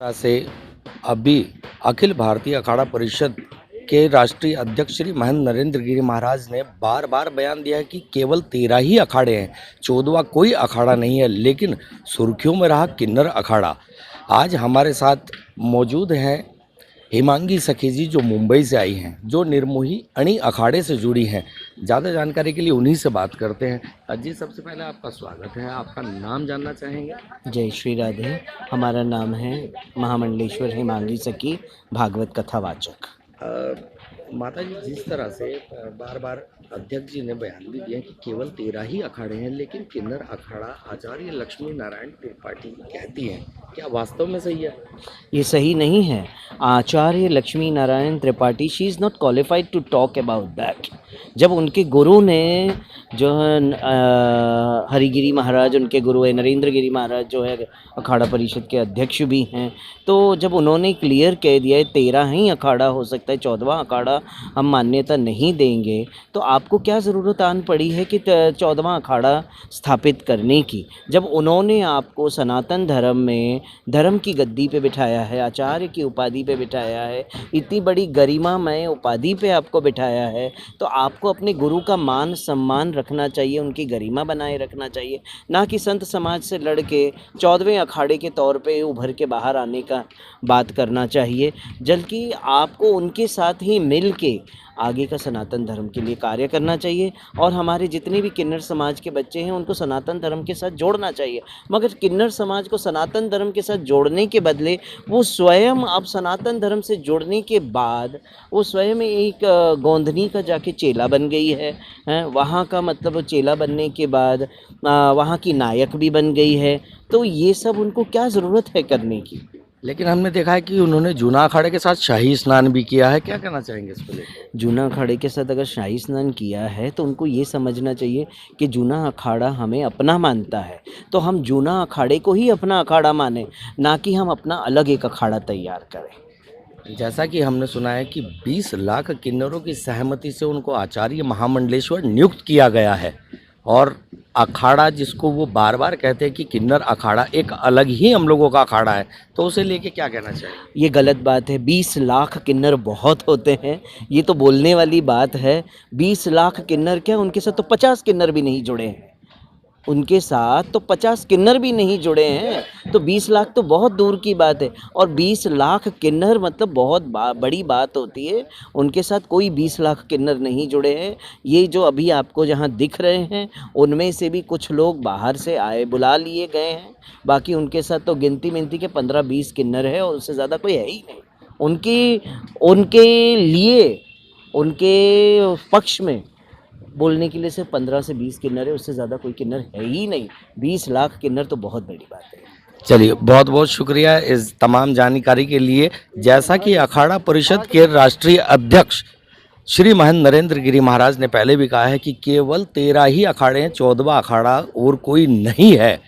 तरह से अभी अखिल भारतीय अखाड़ा परिषद के राष्ट्रीय अध्यक्ष श्री महेंद्र नरेंद्र गिरी महाराज ने बार बार बयान दिया है कि केवल 13 ही अखाड़े हैं, 14वां कोई अखाड़ा नहीं है। लेकिन सुर्खियों में रहा किन्नर अखाड़ा। आज हमारे साथ मौजूद हैं हिमांगी सखी जी, जो मुंबई से आई हैं, जो निर्मोही अणी अखाड़े से जुड़ी हैं। ज़्यादा जानकारी के लिए उन्हीं से बात करते हैं। जी, सबसे पहले आपका स्वागत है। आपका नाम जानना चाहेंगे? जय श्री राधे। हमारा नाम है महामंडलेश्वर हिमांगी सखी, भागवत कथावाचक। माता जी, जिस तरह से बार बार अध्यक्ष जी ने बयान भी दिया कि केवल 13 ही अखाड़े हैं, लेकिन किन्नर अखाड़ा आचार्य लक्ष्मी नारायण त्रिपाठी कहती हैं, क्या वास्तव में सही है? ये सही नहीं है। Acharya Lakshmi Narayan Tripathi, she is not qualified to talk about that. जब उनके गुरु ने जो है हरिगिरी महाराज, उनके गुरु है नरेंद्र गिरी महाराज, जो है अखाड़ा परिषद के अध्यक्ष भी हैं, तो जब उन्होंने क्लियर कह दिया है 13 ही अखाड़ा हो सकता है, 14वां अखाड़ा हम मान्यता नहीं देंगे, तो आपको क्या ज़रूरत आन पड़ी है कि 14वां अखाड़ा स्थापित करने की, जब उन्होंने आपको सनातन धर्म में धर्म की गद्दी पे बिठाया है, आचार्य की उपाधि पे बिठाया है, इतनी बड़ी गरिमामय उपाधि पे आपको बिठाया है, तो आपको अपने गुरु का मान सम्मान रखना चाहिए, उनकी गरिमा बनाए रखना चाहिए, ना कि संत समाज से लड़ के 14वें अखाड़े के तौर पे उभर के बाहर आने का बात करना चाहिए। बल्कि आपको उनके साथ ही मिल के आगे का सनातन धर्म के लिए कार्य करना चाहिए, और हमारे जितने भी किन्नर समाज के बच्चे हैं उनको सनातन धर्म के साथ जोड़ना चाहिए। मगर किन्नर समाज को सनातन धर्म के साथ जोड़ने के बदले वो स्वयं अब सनातन धर्म से जुड़ने के बाद वो स्वयं एक गोंधनी का जाके चेला बन गई है, वहाँ का मतलब चेला बनने के बाद वहाँ की नायक भी बन गई है। तो ये सब उनको क्या ज़रूरत है करने की? लेकिन हमने देखा है कि उन्होंने जूना अखाड़े के साथ शाही स्नान भी किया है। क्या कहना चाहेंगे इस पर? जूना अखाड़े के साथ अगर शाही स्नान किया है तो उनको ये समझना चाहिए कि जूना अखाड़ा हमें अपना मानता है, तो हम जूना अखाड़े को ही अपना अखाड़ा माने, ना कि हम अपना अलग एक अखाड़ा तैयार करें। जैसा कि हमने सुना है कि 20 लाख किन्नरों की सहमति से उनको आचार्य महामंडलेश्वर नियुक्त किया गया है, और अखाड़ा जिसको वो बार बार कहते हैं कि किन्नर अखाड़ा एक अलग ही हम लोगों का अखाड़ा है, तो उसे लेके क्या कहना चाहिए? ये गलत बात है। 20 लाख किन्नर बहुत होते हैं, ये तो बोलने वाली बात है। 20 लाख किन्नर क्या, उनके साथ तो 50 किन्नर भी नहीं जुड़े हैं, उनके साथ तो 50 किन्नर भी नहीं जुड़े हैं, तो 20 लाख तो बहुत दूर की बात है। और 20 लाख किन्नर मतलब बहुत बड़ी बात होती है। उनके साथ कोई 20 लाख किन्नर नहीं जुड़े हैं। ये जो अभी आपको जहाँ दिख रहे हैं उनमें से भी कुछ लोग बाहर से आए, बुला लिए गए हैं, बाकी उनके साथ तो गिनती मिनती के 15-20 किन्नर है, और उससे ज़्यादा कोई है ही नहीं। उनके लिए, उनके पक्ष में बोलने के लिए सिर्फ 15 से 20 किन्नर है, उससे ज़्यादा कोई किन्नर है ही नहीं। 20 लाख किन्नर तो बहुत बड़ी बात है। चलिए, बहुत बहुत शुक्रिया इस तमाम जानकारी के लिए। जैसा कि अखाड़ा परिषद के राष्ट्रीय अध्यक्ष श्री महेंद्र नरेंद्र गिरी महाराज ने पहले भी कहा है कि केवल 13 ही अखाड़े हैं, 14वां अखाड़ा और कोई नहीं है।